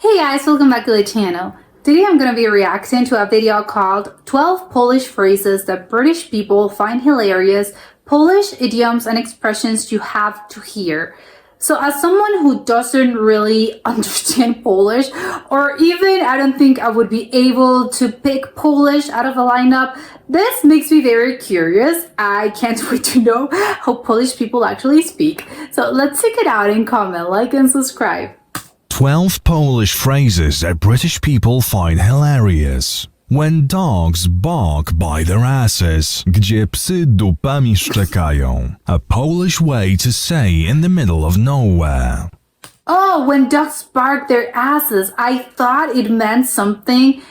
Hey guys, welcome back to the channel. Today I'm going to be reacting to a video called 12 Polish phrases that British people find hilarious, Polish idioms and expressions you have to hear. So as someone who doesn't really understand Polish, or even I don't think I would be able to pick Polish out of a lineup, this makes me very curious. I can't wait to know how Polish people actually speak. So let's check it out and comment, like and subscribe. 12 Polish phrases that British people find hilarious. When dogs bark by their asses, gdzie psy dupami szczekają. A Polish way to say in the middle of nowhere. Oh, when dogs bark their asses. I thought it meant something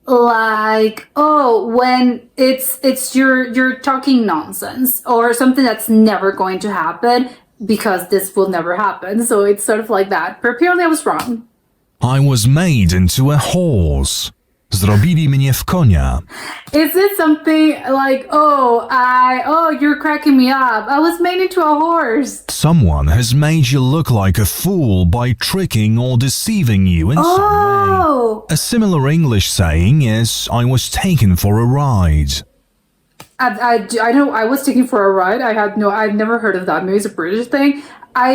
like, oh, when it's you're talking nonsense or something that's never going to happen. Because this will never happen, so it's sort of like that. But apparently I was wrong. I was made into a horse. Zrobili mnie w konia. Is it something like, oh, you're cracking me up. I was made into a horse. Someone has made you look like a fool by tricking or deceiving you in some way. A similar English saying is, I was taken for a ride. I know I was taken for a ride. I've never heard of that. Maybe it's a British thing.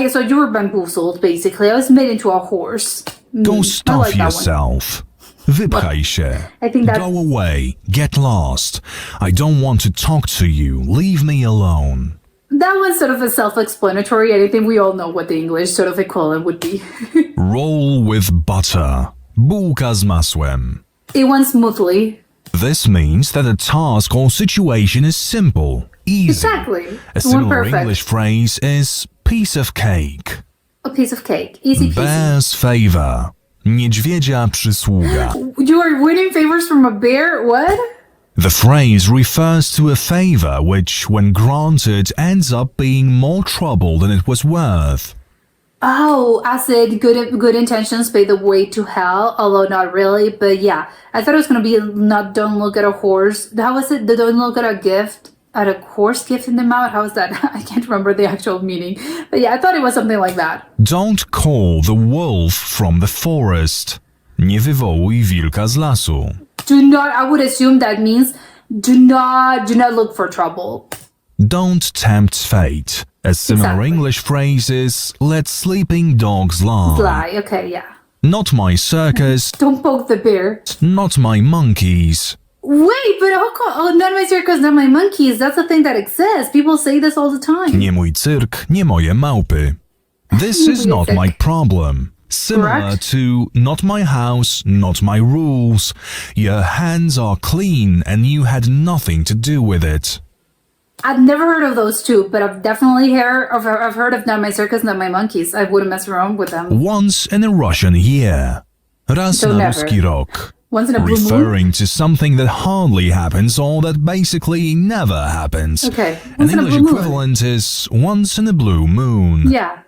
So you were bamboozled, basically. I was made into a horse. Go stuff yourself. Wypchaj się. I think that's... Go away. Get lost. I don't want to talk to you. Leave me alone. That one's sort of a self-explanatory. I think we all know what the English sort of equivalent would be. Roll with butter. Bułka z masłem. It went smoothly. This means that a task or situation is simple, easy. Exactly. A similar English phrase is piece of cake. A piece of cake. Easy peasy. Bear's favor. Niedźwiedzia przysługa. You are winning favors from a bear? What? The phrase refers to a favor which, when granted, ends up being more trouble than it was worth. Oh, I said good intentions pay the way to hell, although not really, but yeah. I thought it was going to be not don't look at a horse. How was it? Don't look at a horse gift in the mouth? How was that? I can't remember the actual meaning. But yeah, I thought it was something like that. Don't call the wolf from the forest. Nie wywołuj wilka z lasu. Do not, I would assume that means do not look for trouble. Don't tempt fate. A similar English phrase is, let sleeping dogs lie. Lie, okay, yeah. Not my circus. Don't poke the bear. Not my monkeys. Wait, but how come? Oh, not my circus, not my monkeys. That's a thing that exists. People say this all the time. Nie mój cyrk, nie moje małpy. This is not my problem. Similar to not my house, not my rules. Your hands are clean and you had nothing to do with it. I've never heard of those two, but I've definitely heard of Not My Circus, Not My Monkeys. I wouldn't mess around with them. Once in a Russian year. Raz na ruski rok. Once in a blue moon? Referring to something that hardly happens or that basically never happens. Okay. An English equivalent is once in a blue moon. Yeah.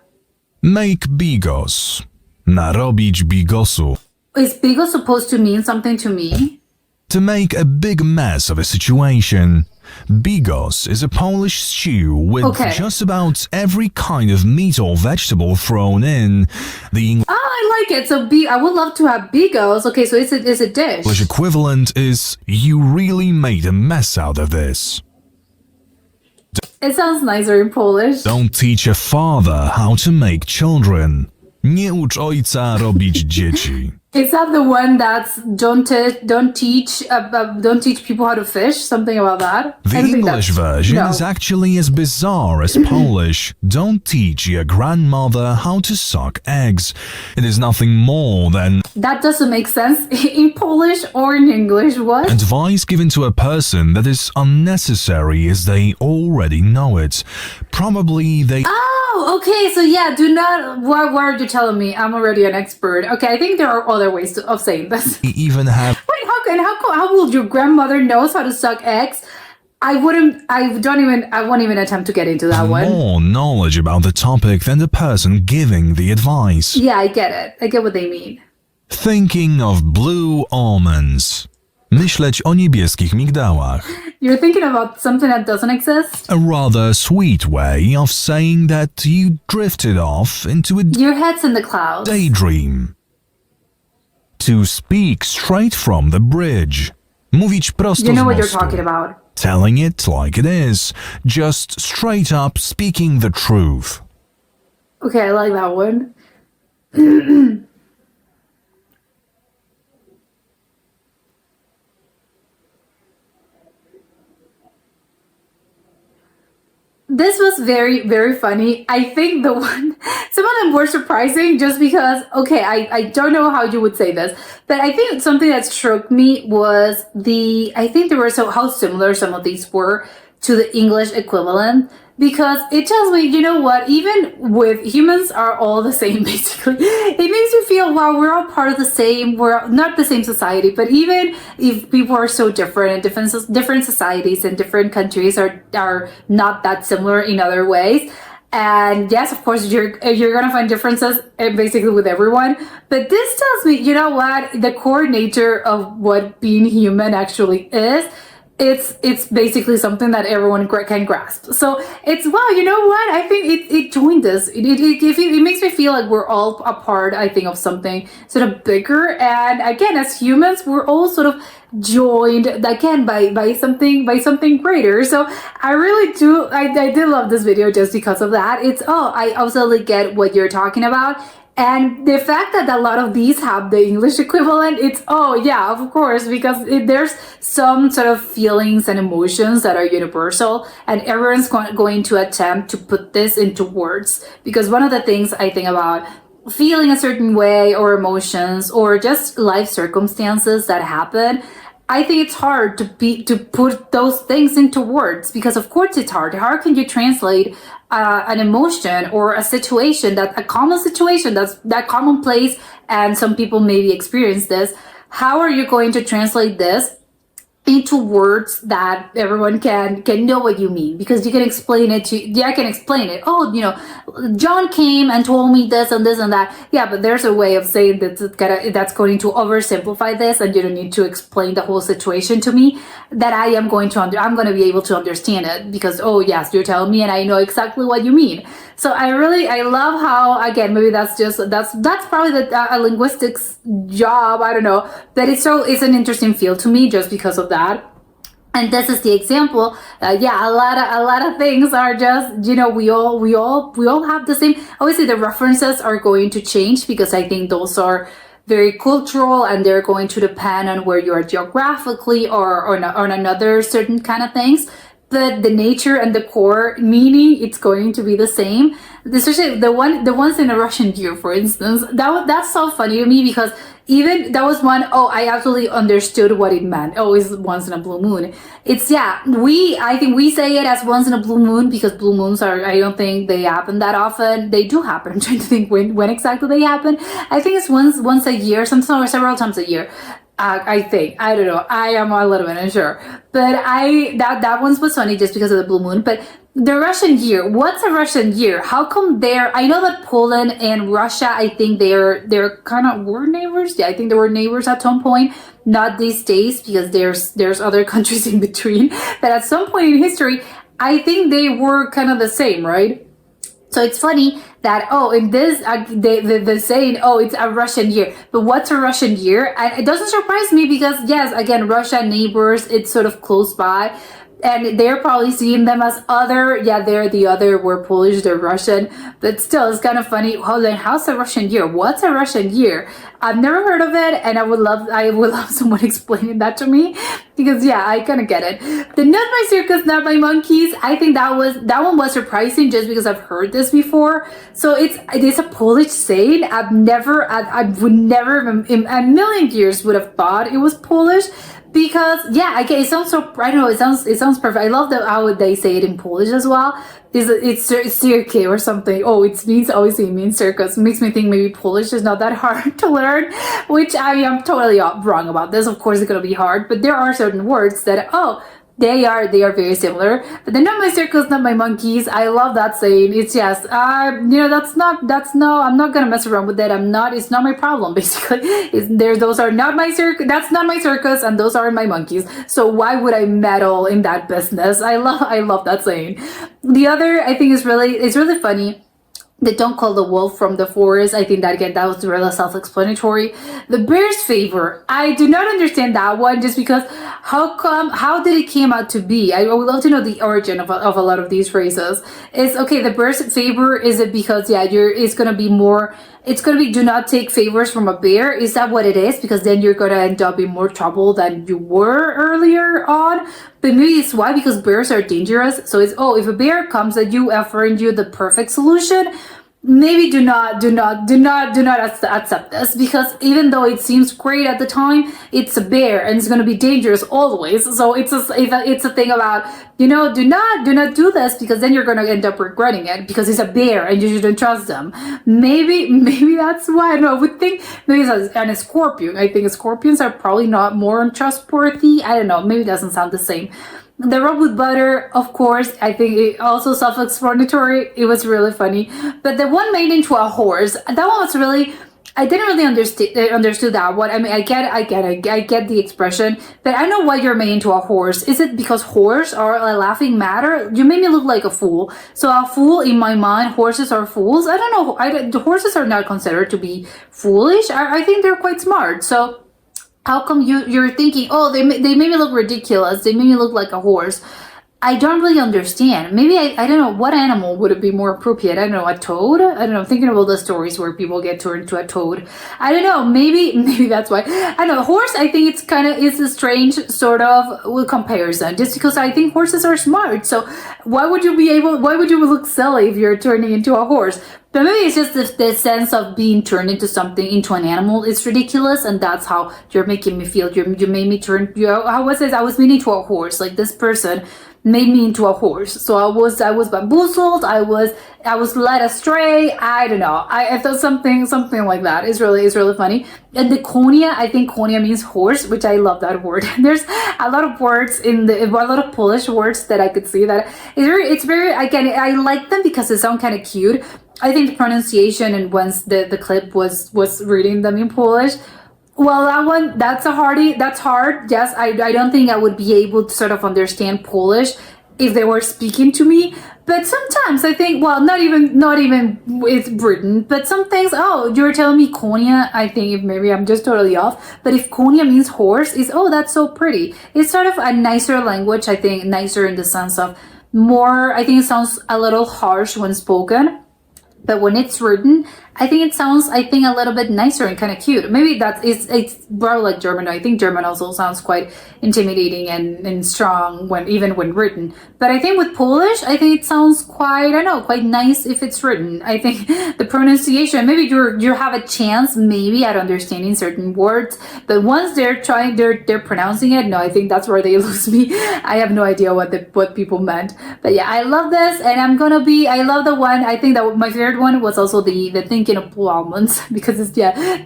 Make bigos. Narobić bigosu. Is bigos supposed to mean something to me? To make a big mess of a situation. Bigos is a Polish stew with just about every kind of meat or vegetable thrown in. The I like it. So I would love to have bigos. Okay, so it's a dish. English equivalent is you really made a mess out of this. It sounds nicer in Polish. Don't teach a father how to make children. Nie ucz ojca robić dzieci. Is that the one that's don't teach people how to fish? Something about that? The English version is actually as bizarre as Polish. Don't teach your grandmother how to suck eggs. It is nothing more than... That doesn't make sense in Polish or in English. What? Advice given to a person that is unnecessary as they already know it. Probably they... Oh, okay. So yeah, do not... Why are you telling me? I'm already an expert. Okay, I think there are other ways of saying this. Even have... Wait, how will your grandmother knows how to suck eggs? I won't even attempt to get into that one. More knowledge about the topic than the person giving the advice. Yeah, I get it. I get what they mean. Thinking of blue almonds. Myśleć o niebieskich migdałach. You're thinking about something that doesn't exist? A rather sweet way of saying that you drifted off into a Your head's in the clouds. daydream. To speak straight from the bridge. Mówić prosto You know z what you're mostu. talking about. Telling it like it is. Just straight up speaking the truth. Okay, I like that one. This was very, very funny. I think the one, some of them were surprising just because, okay, I don't know how you would say this, but I think something that struck me was I think there were how similar some of these were to the English equivalent, because it tells me, you know what, even with humans are all the same, basically. It makes me feel, wow, we're all part of the same, we're not the same society, but even if people are so different and different societies and different countries are not that similar in other ways. And yes, of course, you're gonna find differences basically with everyone. But this tells me, you know what, the core nature of what being human actually is. It's basically something that everyone can grasp. So it's, wow, you know what? I think it joined us. It makes me feel like we're all a part, I think, of something sort of bigger. And again, as humans, we're all sort of joined again by something greater. So I really do. I did love this video just because of that. I absolutely get what you're talking about. And the fact that a lot of these have the English equivalent, it's, oh yeah, of course, because there's some sort of feelings and emotions that are universal, and everyone's going to attempt to put this into words. Because one of the things I think about feeling a certain way, or emotions, or just life circumstances that happen, I think it's hard to put those things into words, because of course it's hard. How can you translate an emotion or a common situation that's that commonplace, and some people maybe experience this? How are you going to translate this into words that everyone can know what you mean? Because you can explain it I can explain it. Oh, John came and told me this and this and that. Yeah, but there's a way of saying that's going to oversimplify this, and you don't need to explain the whole situation to me. That I'm going to be able to understand it, because, oh yes, you're telling me and I know exactly what you mean. So I love how, again, maybe that's probably a linguistics job, I don't know, but it's an interesting field to me just because of that. And this is the example. A lot of things are just, we all have the same. Obviously, the references are going to change, because I think those are very cultural, and they're going to depend on where you are geographically, or on another certain kind of things. But the nature and the core meaning, it's going to be the same. Especially the ones in a Russian year, for instance. That's so funny to me, because even that was one, I absolutely understood what it meant. Oh, it's once in a blue moon. It's, yeah, I think we say it as once in a blue moon, because blue moons I don't think they happen that often. They do happen. I'm trying to think when exactly they happen. I think it's once a year, sometimes, or several times a year. I think, I don't know, I am a little bit unsure, but that one was funny just because of the blue moon. But the Russian year, what's a Russian year? How come I know that Poland and Russia, I think they're kind of were neighbors. Yeah, I think they were neighbors at some point, not these days, because there's other countries in between, but at some point in history, I think they were kind of the same, right? So it's funny that, in this, they're saying, it's a Russian year. But what's a Russian year? And it doesn't surprise me, because, yes, again, Russia, neighbors, it's sort of close by. And they're probably seeing them as other. Yeah, they're the other. We're Polish, they're Russian. But still, it's kind of funny. Hold on, how's a Russian year? What's a Russian year? I've never heard of it, and I would love someone explaining that to me, because, yeah, I kind of get it. The Not My Circus, Not My Monkeys, I think that one was surprising, just because I've heard this before. So it's a Polish saying. I would never in a million years would have thought it was Polish. Because, yeah, okay, it sounds so, I don't know, it sounds perfect. I love how they say it in Polish as well. It's cirque or something. Obviously it means circus. It makes me think maybe Polish is not that hard to learn, which I am totally wrong about this. Of course it's going to be hard, but there are certain words that, they are very similar. But they're not my circus, not my monkeys. I love that saying. It's just, I'm not gonna mess around with that. It's not my problem, basically. Those are not my circus, that's not my circus, and those aren't my monkeys. So why would I meddle in that business? I love that saying. The other, I think, it's really funny. They don't call the wolf from the forest. I think that again, that was really self-explanatory. The bear's favor. I do not understand that one just because how did it came out to be? I would love to know the origin of a lot of these phrases. Is okay, the bear's favor, is it because it's gonna be more, it's gonna be do not take favors from a bear? Is that what it is? Because then you're gonna end up in more trouble than you were earlier on. But maybe it's why, because bears are dangerous. So it's, oh, if a bear comes at you offering you the perfect solution, maybe do not accept this, because even though it seems great at the time, it's a bear and it's going to be dangerous always. So it's a thing about, do not do this, because then you're going to end up regretting it, because it's a bear and you shouldn't trust them. Maybe that's why. I don't know, I would think maybe it's and a scorpion. I think scorpions are probably not more untrustworthy. I don't know, maybe it doesn't sound the same. The rub with butter, of course, I think it also self-explanatory. It was really funny. But the one made into a horse, that one was really, I didn't really understood that one. I mean, I get the expression, but I know why you're made into a horse. Is it because horse are a laughing matter? You made me look like a fool. So a fool, in my mind, horses are fools. I don't know. The horses are not considered to be foolish. I think they're quite smart. So how come you're thinking, oh, they made me look ridiculous, they made me look like a horse? I don't really understand. Maybe I don't know, what animal would it be more appropriate? I don't know, a toad? I don't know, thinking about the stories where people get turned into a toad. I don't know, maybe that's why. I don't know, horse, I think it's a strange sort of comparison, just because I think horses are smart. So why would you look silly if you're turning into a horse? But maybe it's just the sense of being turned into something, into an animal. It's ridiculous, and that's how you're making me feel. You made me turn. How was it? I was made into a horse. Like, this person made me into a horse. So I was bamboozled. I was led astray. I don't know. I thought something like that is really funny. And the konia, I think konia means horse, which I love that word. There's a lot of words a lot of Polish words that I could see that it's very I like them because they sound kind of cute. I think the pronunciation, and once the clip was reading them in Polish, well, that's hard. Yes, I don't think I would be able to sort of understand Polish if they were speaking to me. But sometimes I think, well, not even with Britain, but some things, oh, you're telling me konia, I think if maybe I'm just totally off. But if konia means horse, is, oh, that's so pretty. It's sort of a nicer language, I think, nicer in the sense of more, I think it sounds a little harsh when spoken. But when it's written, I think it sounds, a little bit nicer and kind of cute. Maybe it's probably like German. I think German also sounds quite intimidating and strong even when written. But I think with Polish, I think it sounds quite nice if it's written. I think the pronunciation, maybe you have a chance maybe at understanding certain words, but once they're pronouncing it, no, I think that's where they lose me. I have no idea what people meant. But yeah, I love this, and I love the one, I think that my favorite one was also the thinking of blue almonds, because it's,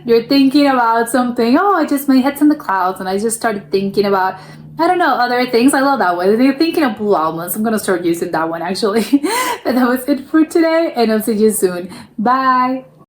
you're thinking about something, oh, my head's in the clouds, and I just started thinking about, I don't know, other things. I love that one. They're thinking of blue almonds. I'm gonna start using that one, actually. And that was it for today, and I'll see you soon. Bye.